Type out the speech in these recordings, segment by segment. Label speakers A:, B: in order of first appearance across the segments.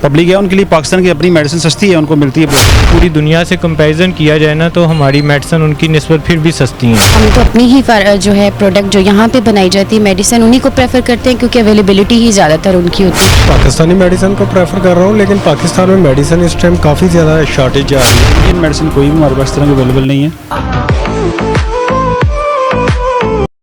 A: Public है उनके लिए पाकिस्तान की अपनी मेडिसिन सस्ती है, उनको मिलती है।
B: पूरी दुनिया से कंपैरिजन किया जाए ना तो हमारी मेडिसिन उनकी निस्बत फिर भी सस्ती हैं।
C: हम तो अपनी ही जो है प्रोडक्ट जो यहाँ पे बनाई जाती है मेडिसिन उन्हीं को प्रेफर करते हैं क्योंकि अवेलेबिलिटी ही ज़्यादातर उनकी होती है।
D: पाकिस्तानी मेडिसिन को प्रेफर कर रहा हूँ, लेकिन पाकिस्तान में मेडिसिन इस टाइम काफ़ी ज़्यादा शॉर्टेज आ रही है।
A: इंडियन मेडिसिन कोई भी हमारे पास इस तरह की अवेलेबल नहीं है।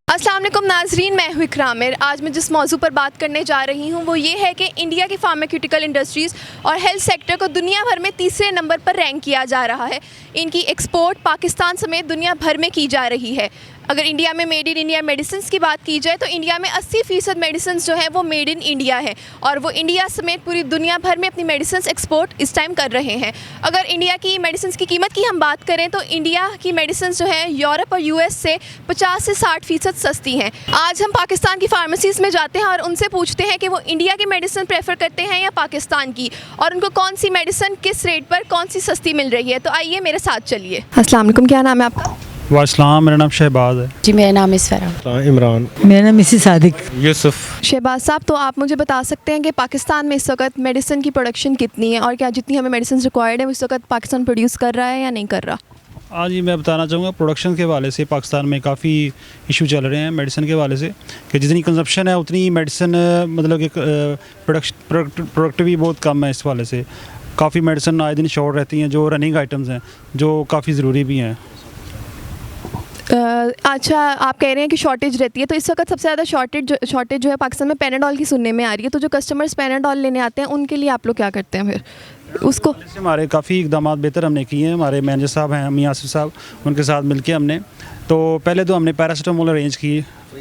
E: अस्सलाम वालेकुम नाजरीन, मैं हूँ इकरामिर। आज मैं जिस मौजू पर बात करने जा रही हूँ वो ये है कि इंडिया की फार्मास्यूटिकल इंडस्ट्रीज़ और हेल्थ सेक्टर को दुनिया भर में तीसरे नंबर पर रैंक किया जा रहा है। इनकी एक्सपोर्ट पाकिस्तान समेत दुनिया भर में की जा रही है। अगर इंडिया में मेड इन इंडिया मेडिसिन की बात की जाए तो इंडिया में 80% मेडिसिन जो है वो मेड इन इंडिया है और वो इंडिया समेत पूरी दुनिया भर में अपनी मेडिसिन एक्सपोर्ट इस टाइम कर रहे हैं। अगर इंडिया की मेडिसिन की कीमत की हम बात करें तो इंडिया की मेडिसिन जो है यूरोप और यूएस से 50 से 60% सस्ती हैं। आज हम पाकिस्तान की फार्मेसीज़ में जाते हैं और उनसे पूछते हैं कि वो इंडिया की मेडिसिन प्रेफर करते हैं या पाकिस्तान की, और उनको कौन सी मेडिसिन किस रेट पर कौन सी सस्ती मिल रही है। तो आइए मेरे साथ चलिए। अस्सलाम वालेकुम, क्या नाम है आपका?
A: वास्सलाम, मेरा नाम शहबाज है।
C: जी मेरा नाम इसफरा।
D: इमरान।
F: मेरा नाम मिसिस सादिक।
B: यूसुफ।
E: शहबाज साहब, तो आप मुझे बता सकते हैं कि पाकिस्तान में इस वक्त मेडिसिन की प्रोडक्शन कितनी है और क्या जितनी हमें मेडिसिन रिक्वायर्ड है इस वक्त पाकिस्तान प्रोड्यूस कर रहा है या नहीं कर रहा?
A: आज ही मैं बताना चाहूँगा प्रोडक्शन के हवाले से पाकिस्तान में काफ़ी इशू चल रहे हैं मेडिसिन के हवाले से कि जितनी कंजप्शन है उतनी मेडिसिन मतलब कि प्रोडक्ट भी बहुत कम है। इस हवाले से काफ़ी मेडिसिन आए दिन शॉर्ट रहती हैं जो रनिंग आइटम्स हैं जो काफ़ी ज़रूरी भी हैं।
E: अच्छा, आप कह रहे हैं कि शॉर्टेज रहती है, तो इस वक्त सबसे ज़्यादा शॉर्टेज जो है पाकिस्तान में पैनाडोल की सुनने में आ रही है। तो जो कस्टमर्स पैनाडोल लेने आते हैं उनके लिए आप लोग क्या करते हैं फिर उसको?
A: हमारे काफ़ी इकदाम बेहतर हमने किए हैं। हमारे मैनेजर साहब हैं मियां आसिफ साहब, उनके साथ मिलके हमने तो पहले तो हमने पैरासीटामोल अरेंज की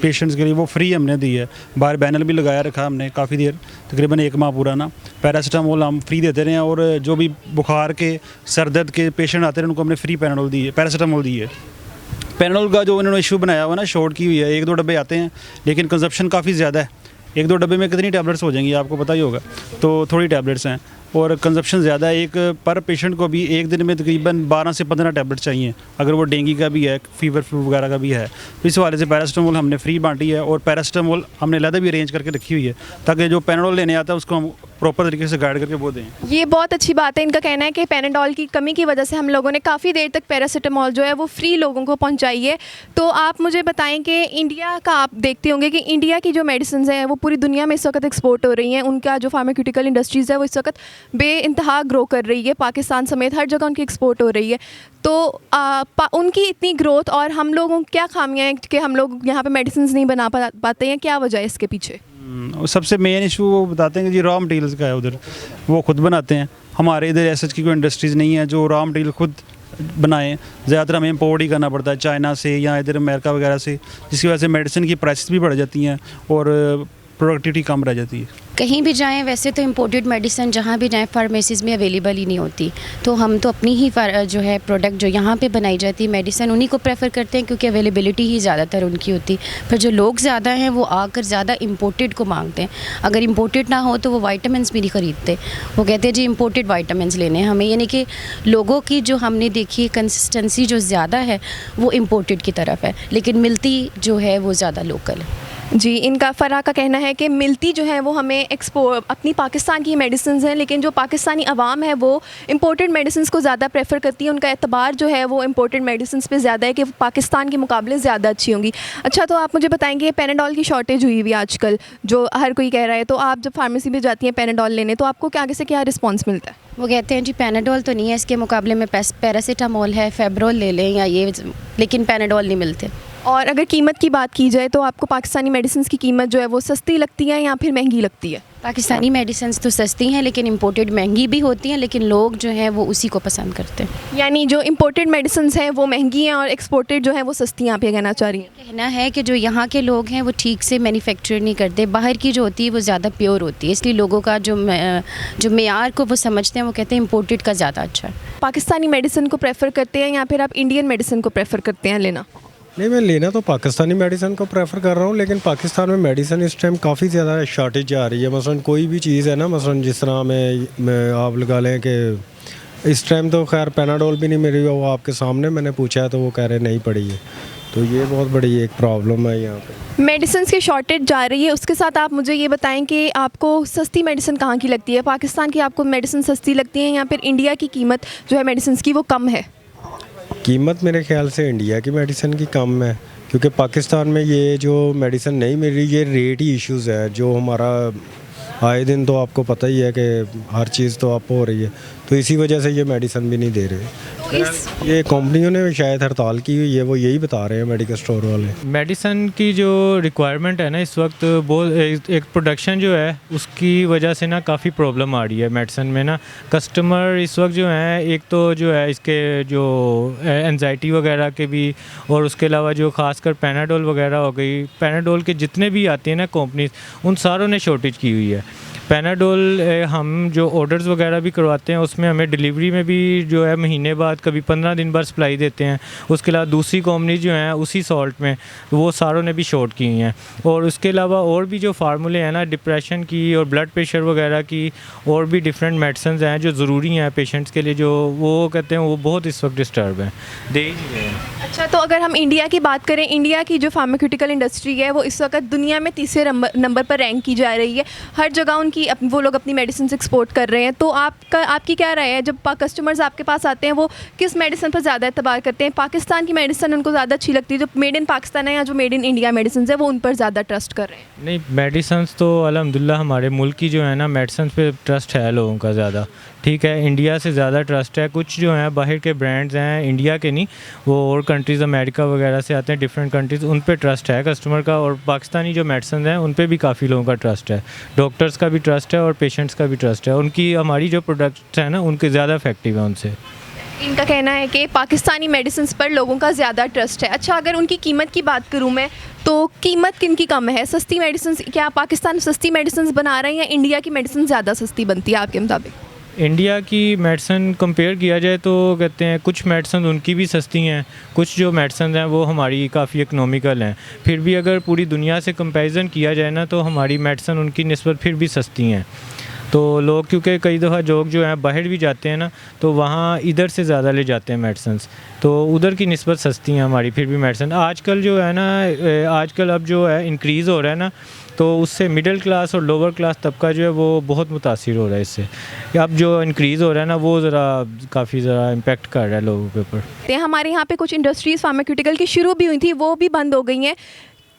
A: पेशेंट्स के लिए, वो फ्री हमने दी है। बाहर बैनर भी लगाया रखा हमने काफ़ी देर, तकरीबन 1 माह पूरा ना पैरासीटामोल हम फ्री देते रहे हैं। और जो भी बुखार के सर दर्द के पेशेंट आते हैं उनको हमने फ्री पैनाडोल दी है, पैरासीटामोल दी है। पैनाडोल का जो उन्होंने इशू बनाया हुआ ना, शॉर्ट की हुई है, 1-2 डब्बे आते हैं लेकिन कंजप्शन काफ़ी ज़्यादा है। 1-2 डब्बे में कितनी टैबलेट्स हो जाएंगी आपको पता ही होगा, तो थोड़ी टैबलेट्स हैं और कंजप्शन ज़्यादा है। एक पर पेशेंट को भी एक दिन में तकरीबन 12 से 15 टैबलेट चाहिए, अगर वो डेंगू का भी है, फीवर फ्लू वगैरह का भी है। तो इस हवाले से पैरासीटामोल हमने फ्री बांटी है और पैरासीटामोल हमने अलग भी अरेंज करके रखी हुई है ताकि जो पैनाडोल लेने आता है उसको हम प्रॉपर तरीके से गाइड करके वो दें।
E: ये बहुत अच्छी बात है। इनका कहना है कि पैनाडोल की कमी की वजह से हम लोगों ने काफ़ी देर तक पैरासीटामोल जो है वो फ्री लोगों को पहुंचाई है। तो आप मुझे बताएं कि इंडिया का आप देखते होंगे कि इंडिया की जो मेडिसिन हैं वो पूरी दुनिया में इस वक्त एक्सपोर्ट हो रही हैं। उनका जो फार्मास्यूटिकल इंडस्ट्रीज़ है वो इस वक्त बेइंतहा ग्रो कर रही है, पाकिस्तान समेत हर जगह उनकी एक्सपोर्ट हो रही है। तो उनकी इतनी ग्रोथ और हम लोगों की क्या खामियाँ हैं कि हम लोग यहाँ पे मेडिसिन नहीं बना पाते हैं, क्या वजह है इसके पीछे?
A: सबसे मेन इशू वो बताते हैं कि जी रॉ मटेरियल्स का है, उधर वो खुद बनाते हैं। हमारे इधर ऐसा की कोई इंडस्ट्रीज़ नहीं है जो रॉ मटेरियल खुद बनाएं। ज़्यादातर हमें इम्पोर्ट ही करना पड़ता है चाइना से या इधर अमेरिका वगैरह से, जिसकी वजह से मेडिसिन की प्राइसेस भी बढ़ जाती हैं और प्रोडक्टिविटी कम रह जाती है।
C: कहीं भी जाएं वैसे तो इम्पोर्टेड मेडिसिन जहाँ भी जाएं फार्मेसीज़ में अवेलेबल ही नहीं होती। तो हम तो अपनी ही जो है प्रोडक्ट जो यहाँ पे बनाई जाती है मेडिसिन उन्हीं को प्रेफर करते हैं क्योंकि अवेलेबिलिटी ही ज़्यादातर उनकी होती। पर जो लोग ज़्यादा हैं वो आकर ज़्यादा इम्पोर्टेड को मांगते हैं। अगर इम्पोर्टेड ना हो तो वो वाइटामिन्स भी नहीं ख़रीदते, वो कहते हैं जी इम्पोर्टेड वाइटामिन्स लेने हैं हमें। यानी कि लोगों की जो हमने देखी कंसिस्टेंसी जो ज़्यादा है वो इम्पोर्टेड की तरफ है, लेकिन मिलती जो है वो ज़्यादा लोकल है।
E: जी, इनका फ़रा का कहना है कि मिलती जो है वो हमें अपनी पाकिस्तान की मेडिसिन हैं, लेकिन जो पाकिस्तानी आवाम है वो इंपोर्टेड मेडिसिन को ज़्यादा प्रेफर करती है। उनका एतबार जो है वो इंपोर्टेड मेडिसिन पे ज़्यादा है कि पाकिस्तान के मुकाबले ज़्यादा अच्छी होंगी। अच्छा, तो आप मुझे बताएंगे पैनाडोल की शॉर्टेज हुई हुई आजकल जो हर कोई कह रहा है, तो आप जब फार्मेसी में जाती हैं पैनाडोल लेने तो आपको आगे से क्या रिस्पॉन्स मिलता है?
C: वो कहते हैं जी पैनाडोल तो नहीं है, इसके मुकाबले में पैरासीटामोल है, फेब्रोल ले लें या ये, लेकिन पैनाडोल नहीं मिलते।
E: और अगर कीमत की बात की जाए तो आपको पाकिस्तानी मेडिसिन की कीमत जो है वो सस्ती लगती है या फिर महंगी लगती है?
C: पाकिस्तानी मेडिसिन तो सस्ती हैं लेकिन इंपोर्टेड महंगी भी होती हैं, लेकिन लोग जो हैं वो उसी को पसंद करते हैं।
E: यानी जो इंपोर्टेड मेडिसिन हैं वो महंगी हैं और एक्सपोर्टेड जो है वो सस्ती हैं, आप ये कहना चाह रही हैं?
C: कहना है कि जो यहाँ के लोग हैं वो ठीक से मैन्युफैक्चर नहीं करते, बाहर की जो होती है वो ज़्यादा प्योर होती है, इसलिए लोगों का जो मेयार को वो समझते हैं वो कहते हैं इंपोर्टेड का ज़्यादा अच्छा है।
E: पाकिस्तानी मेडिसिन को प्रेफर करते हैं या फिर आप इंडियन मेडिसिन को प्रेफर करते हैं लेना?
D: नहीं, मैं लेना तो पाकिस्तानी मेडिसिन को प्रेफर कर रहा हूँ, लेकिन पाकिस्तान में मेडिसिन इस टाइम काफ़ी ज़्यादा शॉर्टेज आ रही है। मसलन कोई भी चीज़ है ना, मसलन जिस तरह में आप लगा लें कि इस टाइम तो खैर पैनाडोल भी नहीं मिल रही है, वो आपके सामने मैंने पूछा है तो वो कह रहे नहीं पड़ी है। तो ये बहुत बड़ी एक प्रॉब्लम है यहाँ पे।
E: मेडिसिन की शॉर्टेज जा रही है, उसके साथ आप मुझे ये बताएं कि आपको सस्ती मेडिसिन कहाँ की लगती है? पाकिस्तान की आपको मेडिसिन सस्ती लगती है या फिर इंडिया की कीमत जो है मेडिसिन की वो कम है?
D: कीमत मेरे ख्याल से इंडिया की मेडिसिन की कम है, क्योंकि पाकिस्तान में ये जो मेडिसिन नहीं मिल रही, ये रेट ही इश्यूज़ है जो हमारा आए दिन तो आपको पता ही है कि हर चीज़ तो अप हो रही है, तो इसी वजह से ये मेडिसिन भी नहीं दे रहे। ये कंपनियों ने शायद हड़ताल की हुई है, वो यही बता रहे हैं मेडिकल स्टोर वाले।
B: मेडिसन की जो रिक्वायरमेंट है ना इस वक्त बहुत एक प्रोडक्शन जो है उसकी वजह से ना काफ़ी प्रॉब्लम आ रही है मेडिसन में ना। कस्टमर इस वक्त जो है, एक तो जो है इसके जो एंजाइटी वगैरह के भी, और उसके अलावा जो खासकर पैनाडोल वगैरह हो गई, पैनाडोल के जितने भी आते हैं ना कंपनीज, उन सारों ने शॉर्टेज की हुई है। पैनाडोल हम जो ऑर्डर्स वगैरह भी करवाते हैं उसमें हमें डिलीवरी में भी जो है महीने बाद, कभी 15 दिन बाद सप्लाई देते हैं। उसके अलावा दूसरी कंपनी जो हैं उसी सॉल्ट में, वो सारों ने भी शॉर्ट की हुई हैं। और उसके अलावा और भी जो फार्मूले हैं ना डिप्रेशन की और ब्लड प्रेशर वगैरह की, और भी डिफरेंट मेडिसिन हैं जो ज़रूरी हैं पेशेंट्स के लिए, जो वो कहते हैं वो बहुत इस वक्त डिस्टर्ब हैं, दे ही नहीं रहे हैं।
E: अच्छा, तो अगर हम इंडिया की बात करें, इंडिया की जो फार्मास्यूटिकल इंडस्ट्री है वो इस वक्त दुनिया में तीसरे नंबर पर रैंक की जा रही है। हर जगह उनकी वो लोग अपनी मेडिसिन एक्सपोर्ट कर रहे हैं। तो आपकी क्या राय है, जब कस्टमर्स आपके पास आते हैं वो किस मेडिसिन पर ज़्यादा एतबार करते हैं? पाकिस्तान की मेडिसिन उनको ज़्यादा अच्छी लगती है, जो मेड इन पाकिस्तान है, या जो मेड इन इंडिया मेडिसिन है वो उन पर ज़्यादा ट्रस्ट कर रहे हैं?
B: नहीं, मेडिसिन तो अल्हम्दुलिल्लाह हमारे मुल्क की जो है ना मेडिसिन पे ट्रस्ट है लोगों का ज़्यादा, ठीक है। इंडिया से ज़्यादा ट्रस्ट है। कुछ जो हैं बाहर के ब्रांड्स हैं, इंडिया के नहीं, वो और कंट्रीज़ अमेरिका वगैरह से आते हैं, डिफरेंट कंट्रीज़, उन पे ट्रस्ट है कस्टमर का। और पाकिस्तानी जो मेडिसिन हैं उन पे भी काफ़ी लोगों का ट्रस्ट है, डॉक्टर्स का भी ट्रस्ट है और पेशेंट्स का भी ट्रस्ट है। उनकी हमारी जो प्रोडक्ट्स हैं ना उनके ज़्यादा इफेक्टिव है उनसे।
E: इनका कहना है कि पाकिस्तानी मेडिसिन पर लोगों का ज़्यादा ट्रस्ट है। अच्छा, अगर उनकी कीमत की बात करूँ मैं, तो कीमत किन की कम है? सस्ती मेडिसिन, क्या पाकिस्तान सस्ती मेडिसिन बना रहे हैं या इंडिया की मेडिसिन ज़्यादा सस्ती बनती है आपके मुताबिक?
B: इंडिया की मेडिसिन कंपेयर किया जाए तो कहते हैं कुछ मेडिसिन उनकी भी सस्ती हैं, कुछ जो मेडिसिन हैं वो हमारी काफ़ी इकनॉमिकल हैं। फिर भी अगर पूरी दुनिया से कंपैरिजन किया जाए ना तो हमारी मेडिसिन उनकी निस्बत फिर भी सस्ती हैं। तो लोग, क्योंकि कई दफ़ा लोग जो हैं बाहर भी जाते हैं ना तो वहाँ इधर से ज़्यादा ले जाते हैं मेडिसिन, तो उधर की निस्बत सस्ती हैं हमारी फिर भी मेडिसिन। आजकल जो है ना, आजकल अब जो है इंक्रीज़ हो रहा है ना, तो उससे मिडिल क्लास और लोअर क्लास तबका जो है वो बहुत मुतासिर हो रहा है इससे। अब जो इंक्रीज़ हो रहा है ना वो काफ़ी ज़रा इम्पेक्ट कर रहा है लोगों के ऊपर।
E: हमारे यहाँ पे कुछ इंडस्ट्रीज़ फार्मास्यूटिकल की शुरू भी हुई थी, वो भी बंद हो गई हैं।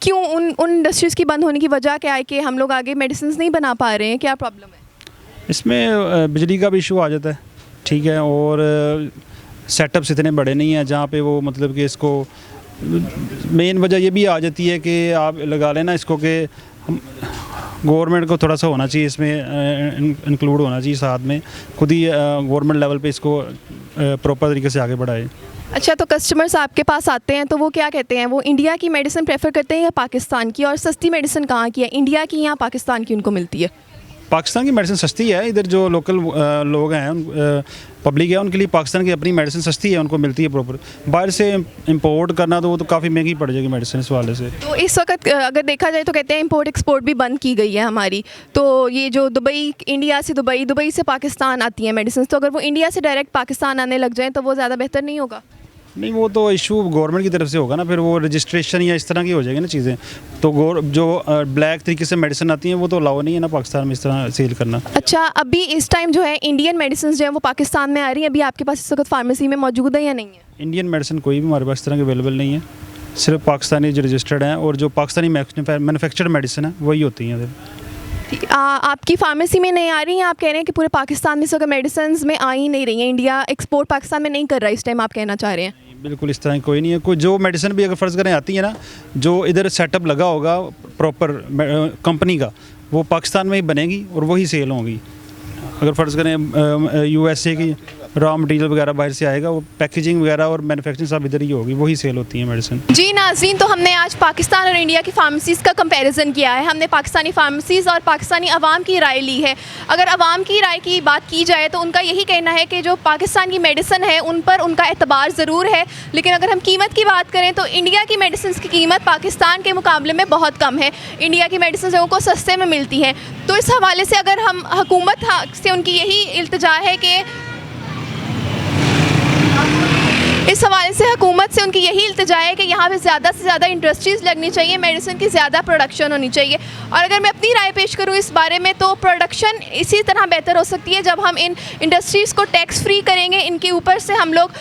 E: क्यों? उन इंडस्ट्रीज़ की बंद होने की वजह क्या है कि हम लोग आगे मेडिसिन नहीं बना पा रहे हैं? क्या प्रॉब्लम है
A: इसमें? बिजली का भी इशू आ जाता है, ठीक है, और सेटअप्स इतने बड़े नहीं हैं जहाँ पे वो मतलब कि इसको, मेन वजह ये भी आ जाती है कि आप लगा लेना इसको कि गवर्नमेंट को थोड़ा सा होना चाहिए इसमें इंक्लूड होना चाहिए, साथ में खुद ही गवर्नमेंट लेवल पे इसको प्रॉपर तरीके से आगे बढ़ाए।
E: अच्छा, तो कस्टमर्स आपके पास आते हैं तो वो क्या कहते हैं? वो इंडिया की मेडिसिन प्रेफर करते हैं या पाकिस्तान की? और सस्ती मेडिसिन कहाँ की है, इंडिया की या पाकिस्तान की उनको मिलती है?
A: पाकिस्तान की मेडिसिन सस्ती है। इधर जो लोकल लोग हैं, पब्लिक है, उनके लिए पाकिस्तान की अपनी मेडिसिन सस्ती है, उनको मिलती है प्रॉपर। बाहर से इंपोर्ट करना तो वो तो काफ़ी महंगी पड़ जाएगी मेडिसिन इस वाले से।
E: तो इस वक्त अगर देखा जाए तो कहते हैं इंपोर्ट एक्सपोर्ट भी बंद की गई है हमारी। तो ये जो दुबई, इंडिया से दुबई से पाकिस्तान आती हैं मेडिसिन, तो अगर वो इंडिया से डायरेक्ट पाकिस्तान आने लग जाएँ तो वो ज़्यादा बेहतर नहीं होगा?
A: नहीं, वो तो इशू गवर्नमेंट की तरफ से होगा ना, फिर वो रजिस्ट्रेशन या इस तरह की हो जाएगी ना चीज़ें। तो जो ब्लैक तरीके से मेडिसिन आती हैं वो तो अलाउ नहीं है ना पाकिस्तान में इस तरह सेल करना।
E: अच्छा, अभी इस टाइम जो है इंडियन मेडिसिन जो है वो पाकिस्तान में आ रही है, अभी आपके पास इस वक्त फार्मेसी में मौजूद है या नहीं है? इंडियन
A: मेडिसिन कोई भी हमारे पास इस तरह की अवेलेबल नहीं है, सिर्फ पाकिस्तानी जो रजिस्टर्ड हैं और जो पाकिस्तानी मैनुफैक्चर्ड मेडिसिन है वही होती हैं।
E: आपकी फार्मेसी में नहीं आ रही हैं? आप कह रहे हैं कि पूरे पाकिस्तान में से मेडिसिन में आ ही नहीं रही हैं, इंडिया एक्सपोर्ट पाकिस्तान में नहीं कर रहा इस टाइम, आप कहना चाह रहे हैं?
A: बिल्कुल इस तरह कोई नहीं है। कोई जो मेडिसिन भी अगर फ़र्ज़ करें आती है ना, जो इधर सेटअप लगा होगा प्रॉपर कंपनी का, वो पाकिस्तान में ही बनेगी और वही सेल होगी। अगर फ़र्ज़ करें USA की रॉ मटेरियल वगैरह बाहर से आएगा, वो पैकेजिंग वगैरह और मैन्युफैक्चरिंग सब इधर ही होगी, वही सेल होती है मेडिसिन।
E: जी नाज़रीन, तो हमने आज पाकिस्तान और इंडिया की फार्मेसीज़ का कंपैरिजन किया है। हमने पाकिस्तानी फार्मेसीज़ और पाकिस्तानी अवाम की राय ली है। अगर अवाम की राय की बात की जाए तो उनका यही कहना है कि जो पाकिस्तान की मेडिसिन है उन पर उनका एतबार ज़रूर है, लेकिन अगर हम कीमत की बात करें तो इंडिया की मेडिसिन की कीमत पाकिस्तान के मुकाबले में बहुत कम है। इंडिया की मेडिसिन लोगों को सस्ते में मिलती हैं। तो इस हवाले से अगर हम हुकूमत से उनकी यही इल्तिजा है कि इस हवाले से हुकूमत हुकूमत से उनकी यही इल्तिजा है कि यहाँ पे ज़्यादा से ज़्यादा इंडस्ट्रीज़ लगनी चाहिए, मेडिसिन की ज़्यादा प्रोडक्शन होनी चाहिए। और अगर मैं अपनी राय पेश करूँ इस बारे में, तो प्रोडक्शन इसी तरह बेहतर हो सकती है जब हम इन इंडस्ट्रीज़ को टैक्स फ्री करेंगे। इनके ऊपर से हम लोग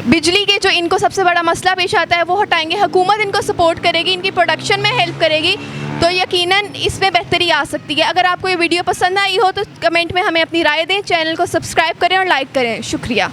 E: बिजली के जो इनको सबसे बड़ा मसला पेश आता है वो हटाएंगे, हुकूमत इनको सपोर्ट करेगी, इनकी प्रोडक्शन में हेल्प करेगी, तो यकीनन इसमें बेहतरी आ सकती है। अगर आपको ये वीडियो पसंद आई हो तो कमेंट में हमें अपनी राय दें, चैनल को सब्सक्राइब करें और लाइक करें। शुक्रिया।